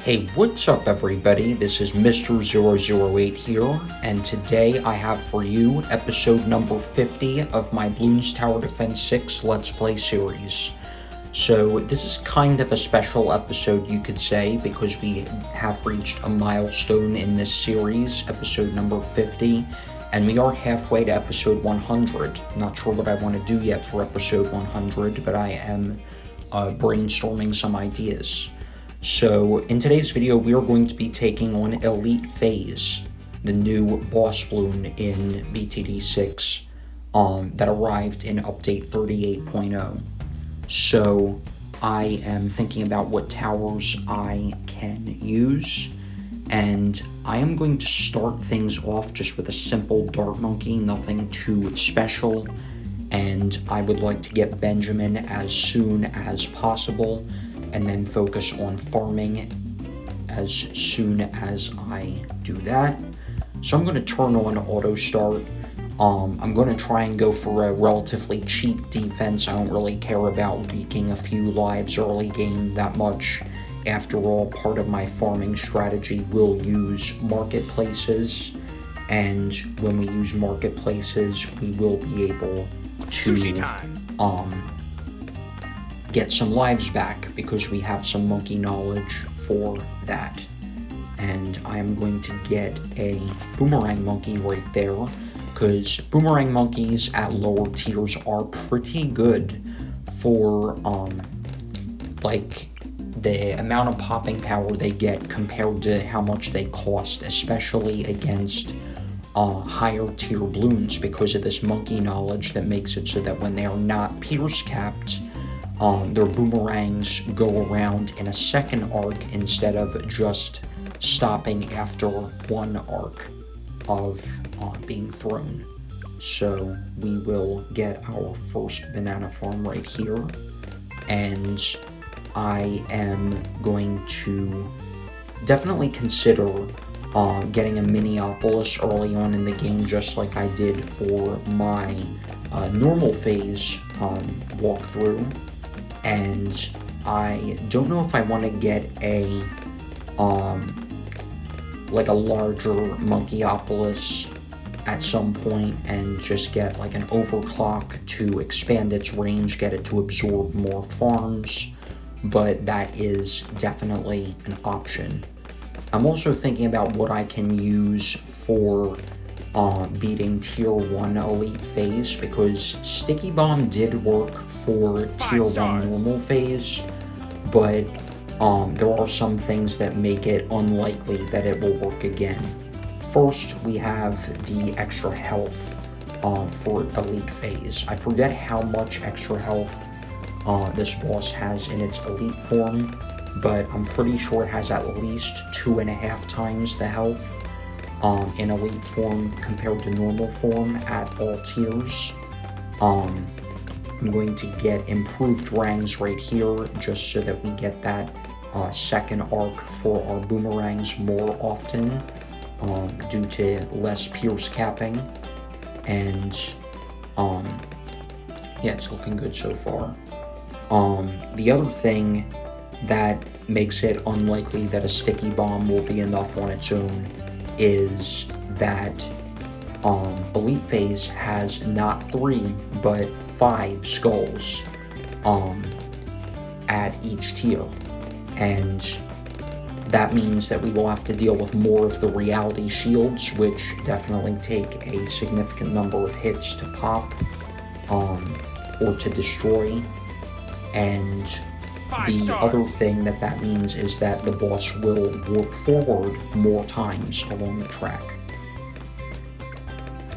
Hey, what's up everybody? This is Mr. 008 here, and today I have for you episode number 50 of my Bloons Tower Defense 6 Let's Play series. So this is kind of a special episode, you could say, because we have reached a milestone in this series, episode number 50, and we are halfway to episode 100. Not sure what I want to do yet for episode 100, but I am brainstorming some ideas. So, in today's video, we are going to be taking on Elite Phayze, the new Boss Bloon in BTD6 that arrived in update 38.0. So, I am thinking about what towers I can use, and I am going to start things off just with a simple Dart Monkey, nothing too special, and I would like to get Benjamin as soon as possible, and then focus on farming as soon as I do that. So I'm going to turn on auto start. I'm going to try and go for a relatively cheap defense. I don't really care about leaking a few lives early game that much. After all, part of my farming strategy will use marketplaces, and when we use marketplaces, we will be able to get some lives back because we have some monkey knowledge for that. And I am going to get a boomerang monkey right there, because boomerang monkeys at lower tiers are pretty good for like the amount of popping power they get compared to how much they cost, especially against higher tier balloons, because of this monkey knowledge that makes it so that when they are not pierce capped, their boomerangs go around in a second arc instead of just stopping after one arc of being thrown. So we will get our first banana farm right here, and I am going to definitely consider getting a Minneapolis early on in the game, just like I did for my normal phase walkthrough. And I don't know if I want to get a like a larger Monkeypolis at some point and just get like an overclock to expand its range, get it to absorb more farms, but that is definitely an option. I'm also thinking about what I can use for beating tier 1 Elite Phayze, because Sticky Bomb did work for tier 1 normal phase, but there are some things that make it unlikely that it will work again. First, we have the extra health for Elite Phayze. I forget how much extra health this boss has in its elite form, but I'm pretty sure it has at least 2.5 times the health in elite form compared to normal form at all tiers. I'm going to get improved rangs right here just so that we get that second arc for our boomerangs more often due to less pierce capping, and yeah, it's looking good so far. The other thing that makes it unlikely that a sticky bomb will be enough on its own is that Elite Phayze has not 3 but 5 skulls at each tier, and that means that we will have to deal with more of the reality shields, which definitely take a significant number of hits to pop or to destroy. And the other thing that means is that the boss will warp forward more times along the track.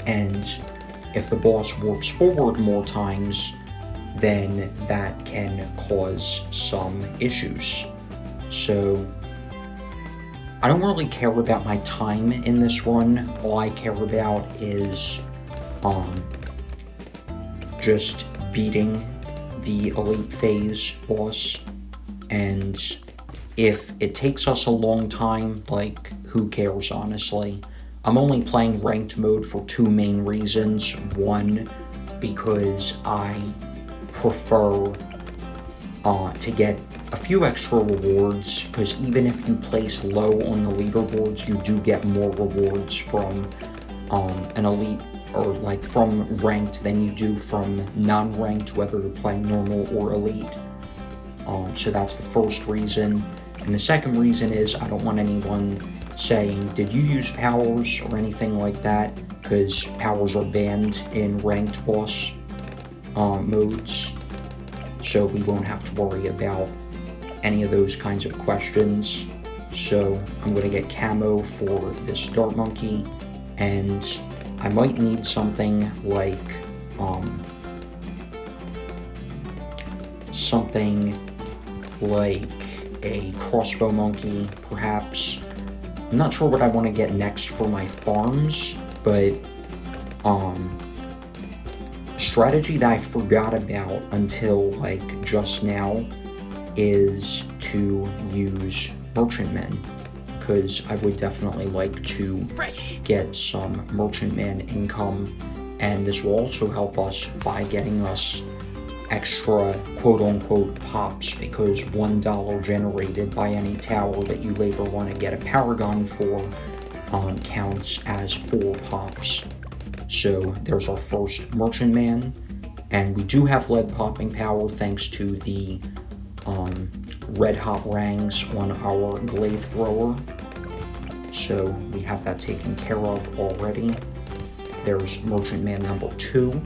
And if the boss warps forward more times, then that can cause some issues. So I don't really care about my time in this run. All I care about is just beating the Elite Phayze boss, and if it takes us a long time, like, who cares, honestly. I'm only playing ranked mode for 2 main reasons. One, because I prefer to get a few extra rewards, because even if you place low on the leaderboards, you do get more rewards from an elite, or like from ranked, than you do from non-ranked, whether you're playing normal or elite. So that's the first reason. And the second reason is I don't want anyone saying, did you use powers or anything like that, because powers are banned in ranked boss modes. So we won't have to worry about any of those kinds of questions. So I'm going to get camo for this dart monkey, and I might need something like a crossbow monkey, perhaps. I'm not sure what I want to get next for my farms, but strategy that I forgot about until like just now is to use merchantmen, because I would definitely like to get some merchantman income, and this will also help us by getting us extra quote-unquote pops, because $1 generated by any tower that you later want to get a paragon for counts as 4 pops. So there's our first merchantman, and we do have lead popping power thanks to the red hot rangs on our glaive thrower, so we have that taken care of already. There's merchantman number 2,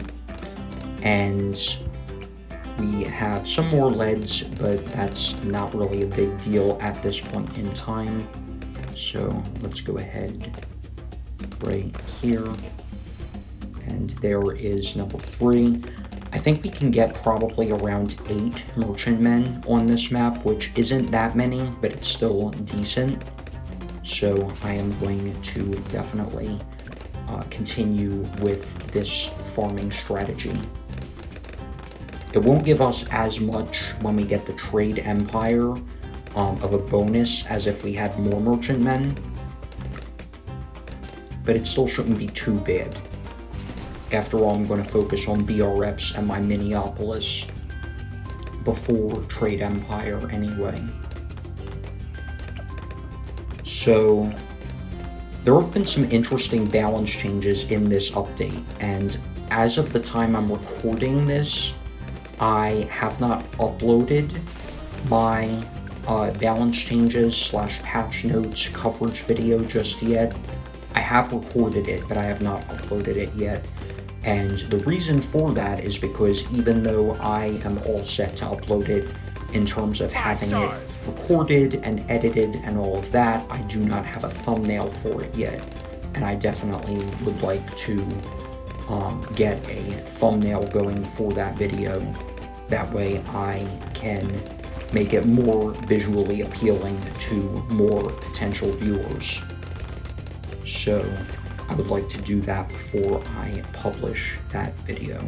and we have some more leads, but that's not really a big deal at this point in time. So let's go ahead right here, and there is number 3. I think we can get probably around 8 merchantmen on this map, which isn't that many, but it's still decent. So I am going to definitely continue with this farming strategy. It won't give us as much when we get the trade empire of a bonus as if we had more merchantmen, but it still shouldn't be too bad. After all, I'm going to focus on BRFs and my Minneapolis before Trade Empire anyway. So there have been some interesting balance changes in this update, and as of the time I'm recording this, I have not uploaded my balance changes / patch notes coverage video just yet. I have recorded it, but I have not uploaded it yet. And the reason for that is because even though I am all set to upload it in terms of having it recorded and edited and all of that, I do not have a thumbnail for it yet. And I definitely would like to get a thumbnail going for that video. That way I can make it more visually appealing to more potential viewers. So I would like to do that before I publish that video.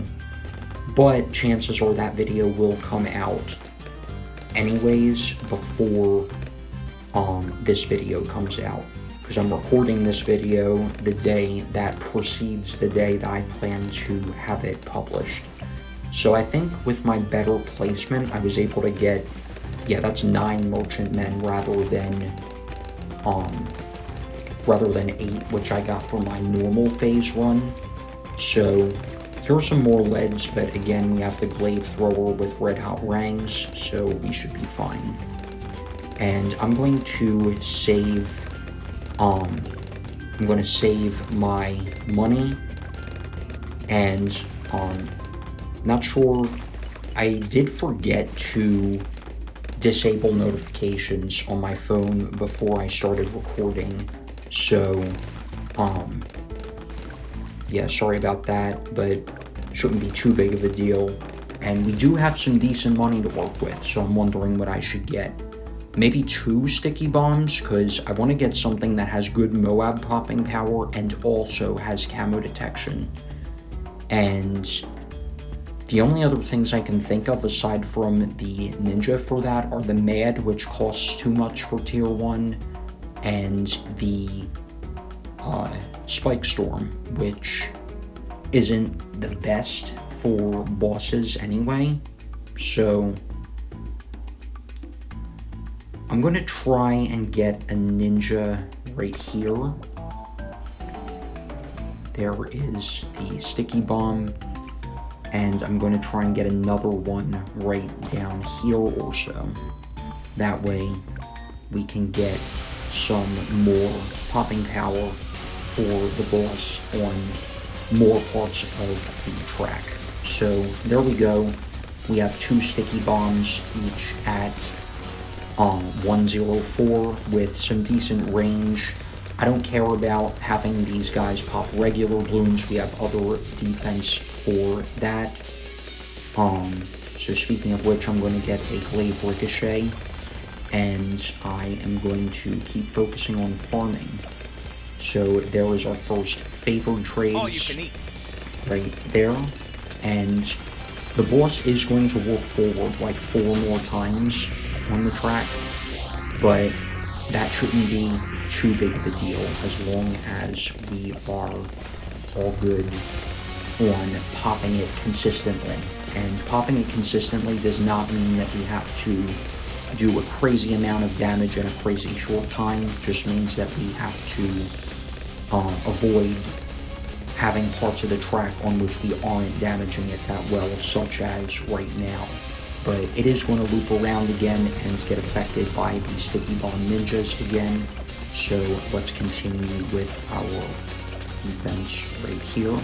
But chances are that video will come out anyways before this video comes out, because I'm recording this video the day that precedes the day that I plan to have it published. So I think with my better placement, I was able to get, yeah, that's 9 merchantmen rather than 8, which I got for my normal phase run. So here's some more leads, but again, we have the glaive thrower with red hot rangs, so we should be fine. And I'm going to save, my money, and not sure, I did forget to disable notifications on my phone before I started recording. So, yeah, sorry about that, but shouldn't be too big of a deal. And we do have some decent money to work with, so I'm wondering what I should get. Maybe 2 sticky bombs, because I want to get something that has good Moab popping power and also has camo detection. And the only other things I can think of aside from the ninja for that are the Mad, which costs too much for tier 1, and the Spike Storm, which isn't the best for bosses anyway. So I'm going to try and get a ninja right here. There is the sticky bomb. And I'm going to try and get another one right down here also. That way we can get some more popping power for the boss on more parts of the track. So there we go. We have 2 sticky bombs, each at 104 with some decent range. I don't care about having these guys pop regular balloons. We have other defense for that. So speaking of which, I'm going to get a glaive ricochet, and I am going to keep focusing on farming. So there is our first favored trades right there, and the boss is going to walk forward like 4 more times on the track, but that shouldn't be too big of a deal as long as we are all good on popping it consistently. And popping it consistently does not mean that we have to do a crazy amount of damage in a crazy short time. It just means that we have to avoid having parts of the track on which we aren't damaging it that well, such as right now. But it is going to loop around again and get affected by the sticky bomb ninjas again. So let's continue with our defense right here.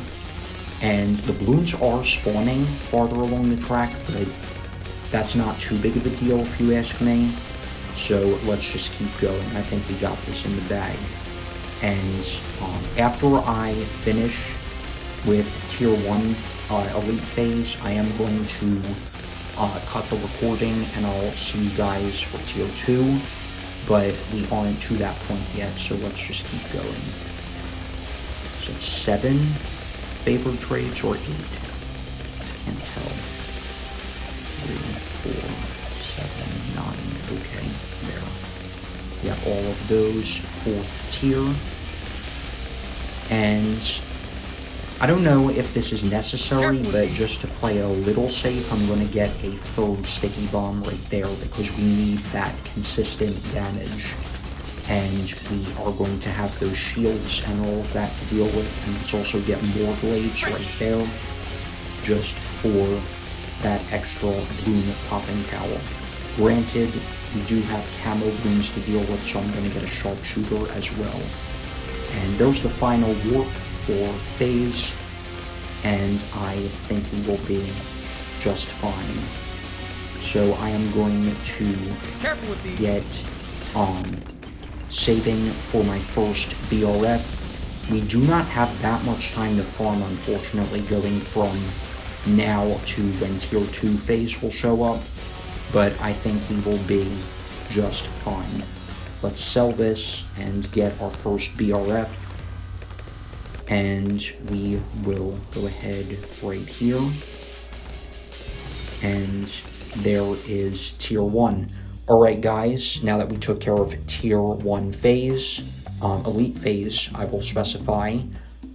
And the balloons are spawning farther along the track, but that's not too big of a deal if you ask me. So let's just keep going. I think we got this in the bag. And after I finish with Tier 1 Elite Phayze, I am going to cut the recording and I'll see you guys for Tier 2. But we aren't to that point yet, so let's just keep going. So it's 7 favored trades or 8? Can't tell. 3, 4, 7, 9. Okay, there. We have all of those 4th tier. And I don't know if this is necessary, but just to play a little safe, I'm going to get a 3rd sticky bomb right there because we need that consistent damage. And we are going to have those shields and all of that to deal with. And let's also get more glaives right there, just for that extra bloon popping power. Granted, we do have camo balloons to deal with, so I'm going to get a sharpshooter as well. And there's the final warp for Phayze, and I think we will be just fine. So I am going to get saving for my first BRF. We do not have that much time to farm, unfortunately, going from now to when Tier 2 Phayze will show up, but I think we will be just fine. Let's sell this and get our first BRF, and we will go ahead right here, and there is Tier 1. Alright guys, now that we took care of Tier 1 Phayze, Elite Phayze, I will specify,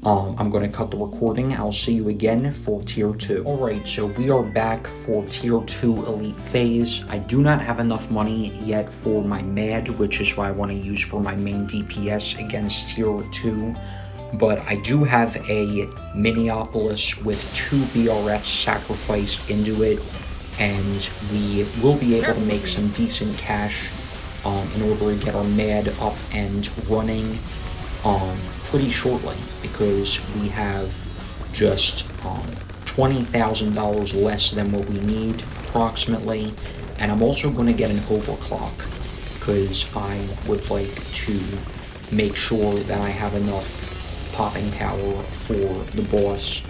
I'm going to cut the recording. I'll see you again for Tier 2. Alright, so we are back for Tier 2 Elite Phayze. I do not have enough money yet for my MAD, which is what I want to use for my main DPS against Tier 2. But I do have a Minneapolis with 2 BRFs sacrificed into it, and we will be able to make some decent cash in order to get our MAD up and running pretty shortly, because we have just $20,000 less than what we need approximately. And I'm also going to get an overclock because I would like to make sure that I have enough popping power for the boss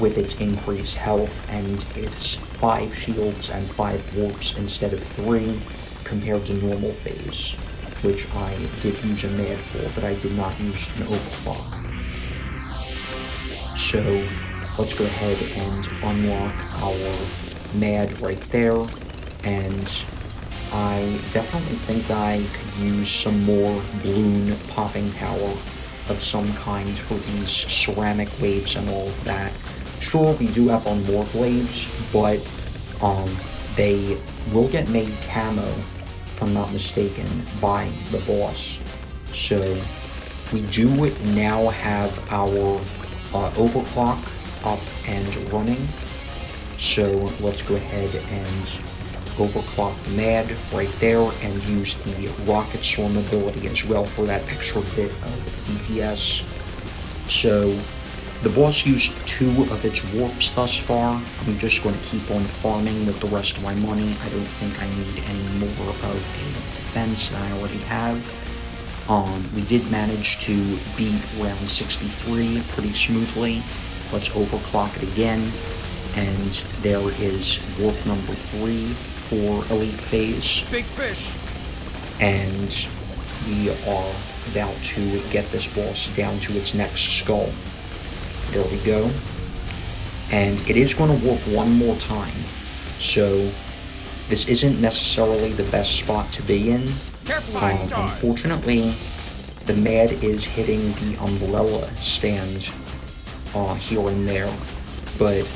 with its increased health and its 5 shields and 5 warps instead of 3 compared to normal Phayze, which I did use a MAD for, but I did not use an overclock. So let's go ahead and unlock our MAD right there, and I definitely think I could use some more balloon popping power of some kind for these ceramic waves and all of that. Sure, we do have our more waves, but they will get made camo if I'm not mistaken, by the boss. So we do now have our overclock up and running. So let's go ahead and overclock the MAD right there and use the rocket storm ability as well for that extra bit of DPS. So the boss used 2 of its warps thus far. I'm just going to keep on farming with the rest of my money. I don't think I need any more of a defense than I already have. We did manage to beat round 63 pretty smoothly. Let's overclock it again. And there is warp number 3 for Elite Phayze. Big fish. And we are about to get this boss down to its next skull. There we go. And it is going to warp one more time. So this isn't necessarily the best spot to be in. Unfortunately, the MAD is hitting the umbrella stand here and there. But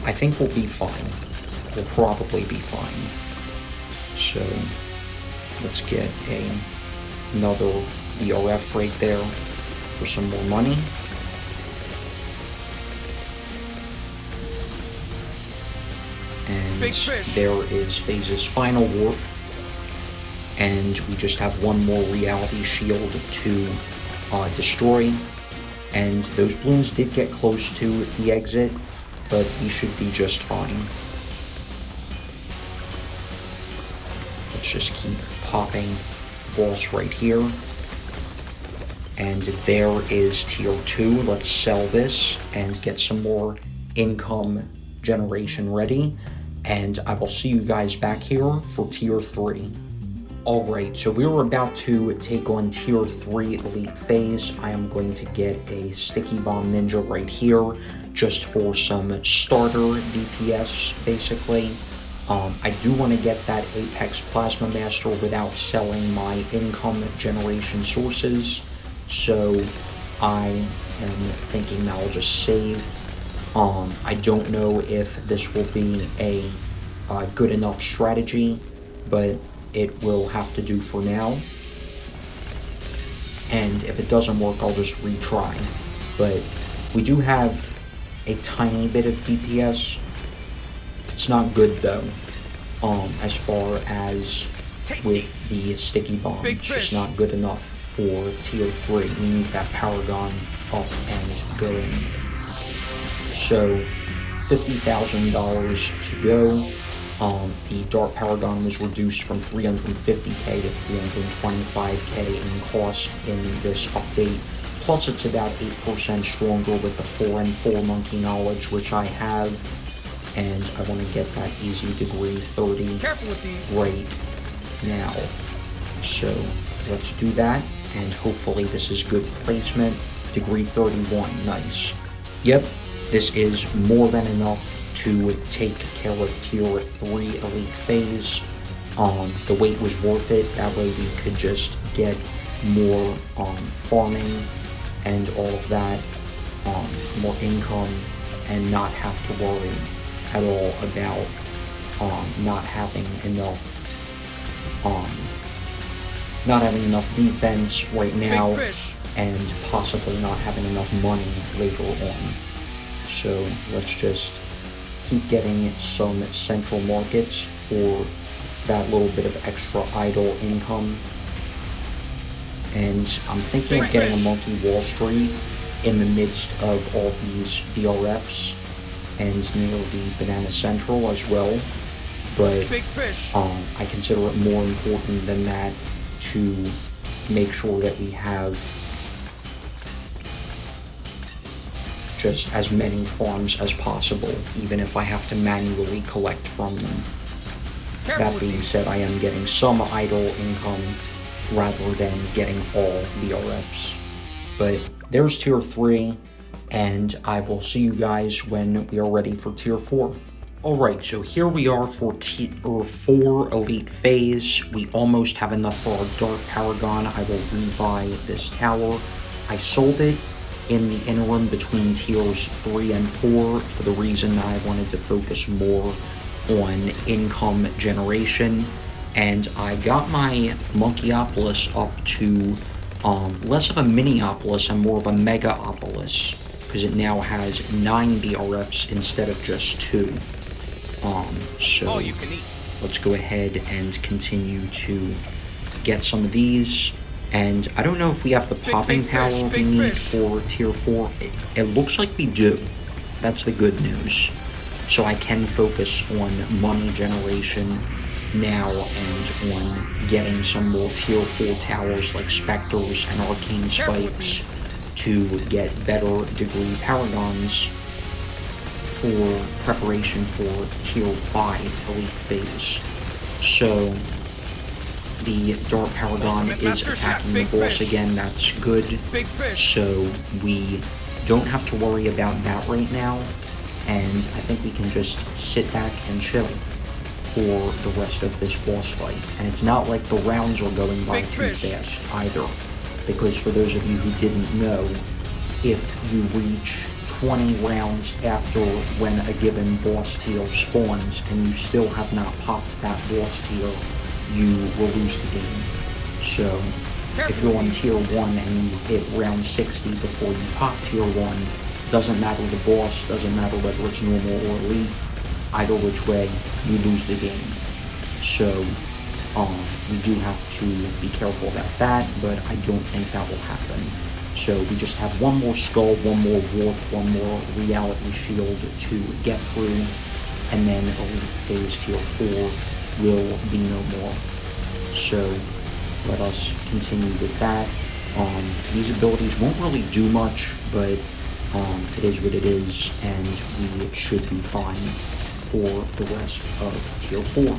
I think we'll be fine. We'll probably be fine. So let's get another BRF right there for some more money. And there is Phayze's final warp. And we just have one more reality shield to destroy. And those balloons did get close to the exit, but we should be just fine. Let's just keep popping boss right here. And there is tier 2. Let's sell this and get some more income generation ready. And I will see you guys back here for tier 3. Alright, so we were about to take on tier 3 Elite Phayze. I am going to get a Sticky Bomb Ninja right here, just for some starter DPS, basically. I do want to get that Apex Plasma Master without selling my income generation sources, so I am thinking that I'll just save. I don't know if this will be a good enough strategy, but it will have to do for now. And if it doesn't work, I'll just retry. But we do have a tiny bit of DPS. It's not good though, as far as with the sticky bomb. It's just not good enough for tier 3. We need that Paragon up and going. So $50,000 to go. The Dark Paragon was reduced from 350k to 325k in cost in this update. Plus, it's about 8% stronger with the 4 and 4 Monkey Knowledge, which I have. And I want to get that easy degree 30 right now. So let's do that, and hopefully this is good placement. Degree 31, nice. Yep, this is more than enough to take care of tier 3 Elite Phayze. The wait was worth it. That way we could just get more farming and all of that, more income, and not have to worry at all about not having enough defense right now, and possibly not having enough money later on. So let's just keep getting some central markets for that little bit of extra idle income. And I'm thinking of getting a Monkey Wall Street in the midst of all these BRFs and near the Banana Central as well. But I consider it more important than that to make sure that we have just as many farms as possible, even if I have to manually collect from them. That being said, I am getting some idle income rather than getting all BRFs. But there's tier 3, and I will see you guys when we are ready for tier 4. Alright, so here we are for tier 4 Elite Phayze. We almost have enough for our Dark Paragon. I will rebuy this tower. I sold it in the interim between tiers 3 and 4 for the reason that I wanted to focus more on income generation And I got my Monkeyopolis up to less of a Minneapolis and more of a Megaopolis, because it now has 9 BRFs instead of just 2. So let's go ahead and continue to get some of these. And I don't know if we have the popping power we need for tier 4. It looks like we do. That's the good news. So I can focus on money generation now and on getting some more tier 4 towers like Spectres and Arcane Spikes to get better degree Paragons for preparation for tier 5 Elite Phayze. So the Dark Paragon is attacking the boss again, that's good. So we don't have to worry about that right now, and I think we can just sit back and chill for the rest of this boss fight. And it's not like the rounds are going by too fast either, because for those of you who didn't know, if you reach 20 rounds after when a given boss tier spawns and you still have not popped that boss tier, you will lose the game. So if you're on tier 1 and you hit round 60 before you pop tier 1, doesn't matter the boss, doesn't matter whether it's normal or elite, either which way, you lose the game. So we do have to be careful about that, but I don't think that will happen. So we just have one more skull, one more warp, one more reality shield to get through, and then Elite Phayze tier 4 will be no more. So let us continue with that. These abilities won't really do much, but it is what it is, and we should be fine for the rest of tier 4.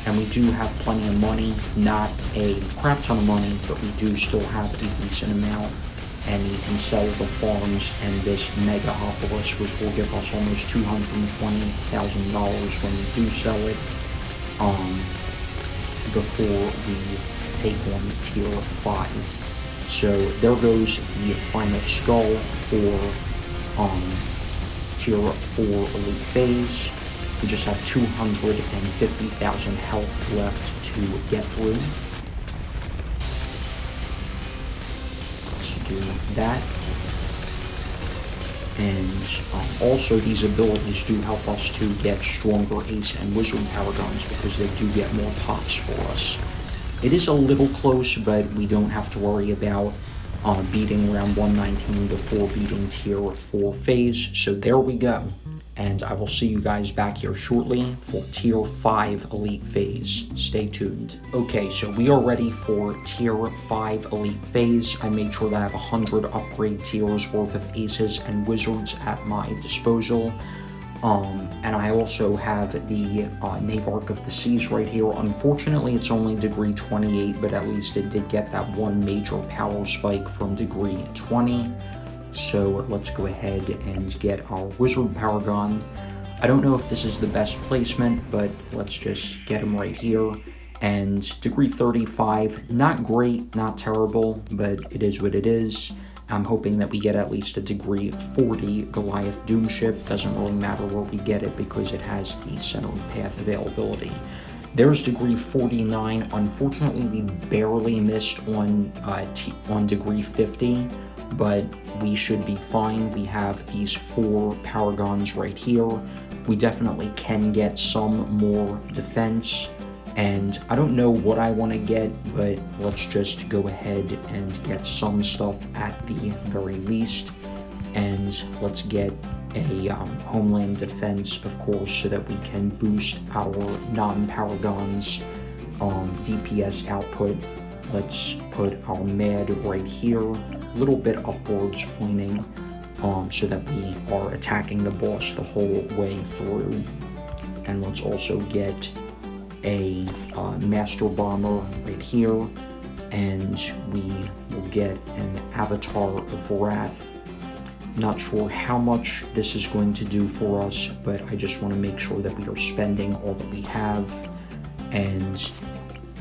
And we do have plenty of money, not a crap ton of money, but we do still have a decent amount, and we can sell the farms and this Megaopolis, which will give us almost $220,000 when we do sell it, before we take on tier 5. So there goes the final skull for tier 4 Elite Phayze. We just have 250,000 health left to get through. Let's do that. And also these abilities do help us to get stronger Ace and Wizard Paragons because they do get more pops for us. It is a little close, but we don't have to worry about beating round 119 before beating tier 4 Phayze. So there we go. And I will see you guys back here shortly for tier 5 Elite Phayze. Stay tuned. Okay, so we are ready for tier 5 Elite Phayze. I made sure that I have 100 upgrade tiers worth of aces and wizards at my disposal. And I also have the Navarch of the Seas right here. Unfortunately, it's only degree 28, but at least it did get that one major power spike from degree 20. So let's go ahead and get our Wizard Paragon. I don't know if this is the best placement, but let's just get him right here. And degree 35, not great, not terrible, but it is what it is. I'm hoping that we get at least a degree 40 Goliath Doomship. Doesn't really matter where we get it because it has the centered path availability. There's degree 49. Unfortunately, we barely missed on degree 50, but we should be fine. We have these 4 Paragons right here. We definitely can get some more defense, and I don't know what I want to get, but let's just go ahead and get some stuff at the very least. And let's get a Homeland Defense, of course, so that we can boost our non-Paragons DPS output. Let's put our Mad right here, a little bit upwards pointing, so that we are attacking the boss the whole way through. And let's also get a Master Bomber right here, and we will get an Avatar of Wrath. Not sure how much this is going to do for us, but I just want to make sure that we are spending all that we have and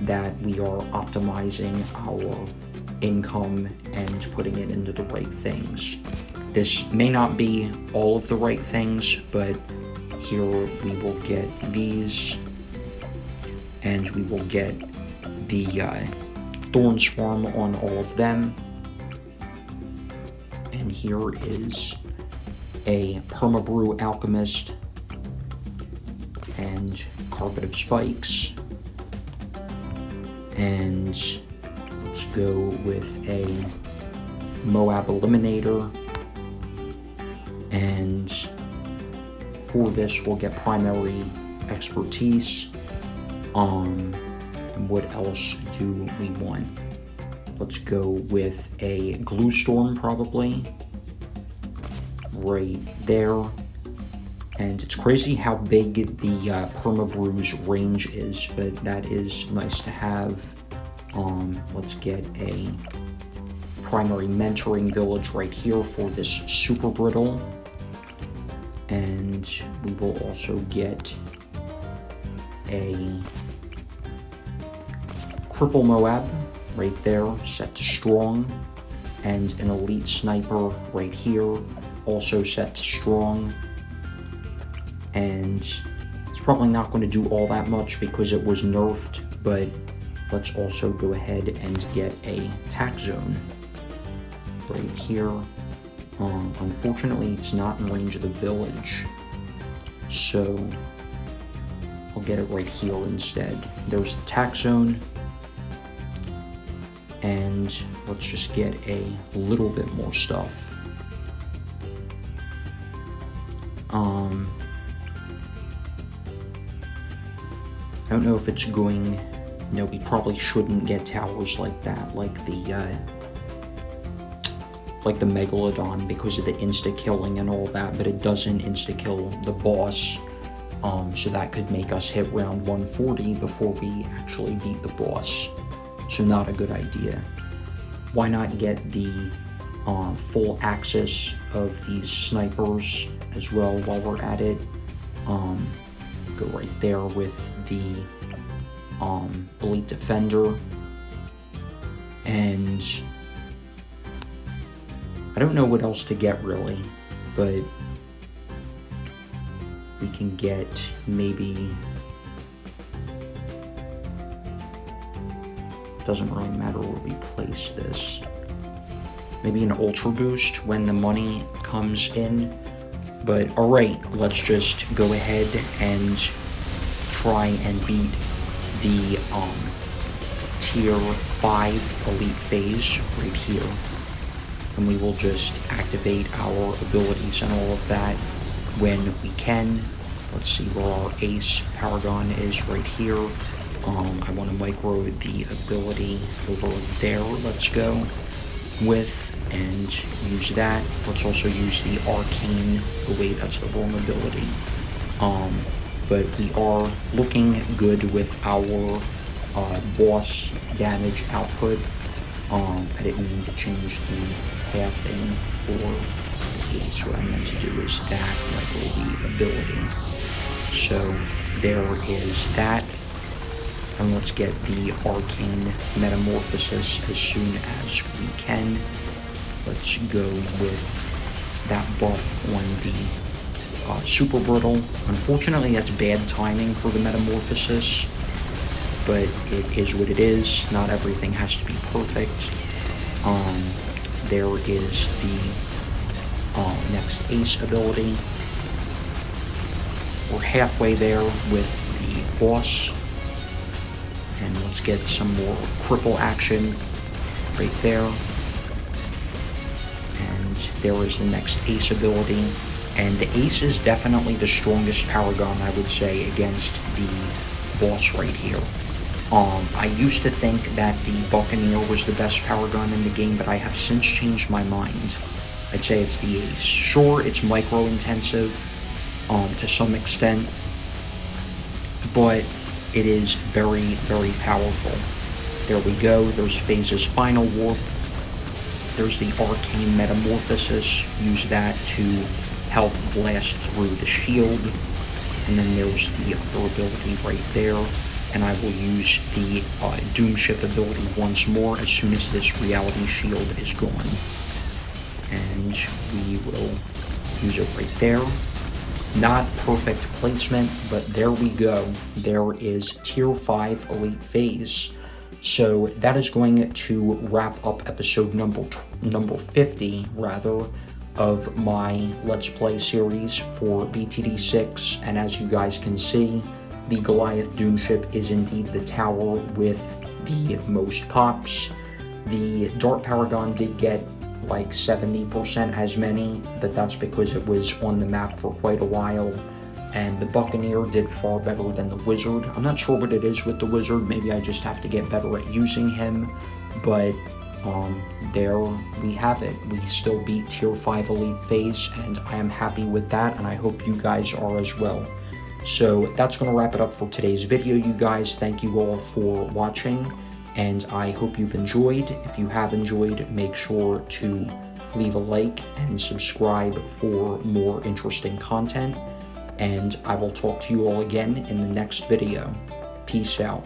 that we are optimizing our income and putting it into the right things. This may not be all of the right things, but here we will get these, and we will get the Thorn Swarm on all of them. And here is a Permabrew Alchemist and Carpet of Spikes. And let's go with a Moab Eliminator. And for this, we'll get Primary Expertise. And what else do we want? Let's go with a Glue Storm, probably. Right there. And it's crazy how big the Permabrew's range is, but that is nice to have. Let's get a Primary Mentoring Village right here for this Super Brittle. And we will also get a Cripple Moab right there, set to Strong, and an Elite Sniper right here, also set to Strong. And it's probably not going to do all that much because it was nerfed, but let's also go ahead and get a Tack Zone right here. Unfortunately, it's not in range of the village, so I'll get it right here instead. There's the Tack Zone, and let's just get a little bit more stuff. I don't know if it's going... No, we probably shouldn't get towers like that, like the Megalodon, because of the insta-killing and all that, but it doesn't insta-kill the boss, so that could make us hit round 140 before we actually beat the boss, so not a good idea. Why not get the full axis of these snipers as well while we're at it? Go right there with the Elite Defender, and I don't know what else to get really, but we can get maybe, doesn't really matter where we place this, maybe an Ultra Boost when the money comes in. But alright, let's just go ahead and try and beat the tier 5 Elite Phayze right here. And we will just activate our abilities and all of that when we can. Let's see where our Ace Paragon is right here. I want to micro the ability over there. Let's go with and use that. Let's also use the Arcane. Oh wait, that's the wrong ability. But we are looking good with our boss damage output. I didn't mean to change the pathing for the Ace. What I meant to do is that, micro the ability. So there is that. And let's get the Arcane Metamorphosis as soon as we can. Let's go with that buff on the Super Brittle. Unfortunately, that's bad timing for the Metamorphosis, but it is what it is. Not everything has to be perfect. There is the next Ace ability. We're halfway there with the boss. And let's get some more cripple action right there. And there is the next Ace ability. And the Ace is definitely the strongest Paragon, I would say, against the boss right here. I used to think that the Buccaneer was the best Paragon in the game, but I have since changed my mind. I'd say it's the Ace. Sure, it's micro-intensive to some extent, but it is very, very powerful. There we go. There's Phayze's Final Warp. There's the Arcane Metamorphosis. Use that to help blast through the shield. And then there's the other ability right there. And I will use the Doom Ship ability once more as soon as this Reality Shield is gone. And we will use it right there. Not perfect placement, but there we go. There is Tier 5 Elite Phayze. So that is going to wrap up episode number 50, rather, of my Let's Play series for BTD6. And as you guys can see, the Goliath Doom ship is indeed the tower with the most pops. The Dart Paragon did get like 70% as many, but that's because it was on the map for quite a while. And the Buccaneer did far better than the Wizard. I'm not sure what it is with the Wizard, maybe I just have to get better at using him, but there we have it. We still beat Tier 5 Elite Phayze, and I am happy with that, and I hope you guys are as well. So that's going to wrap it up for today's video, you guys. Thank you all for watching, and I hope you've enjoyed. If you have enjoyed, make sure to leave a like and subscribe for more interesting content, and I will talk to you all again in the next video. Peace out.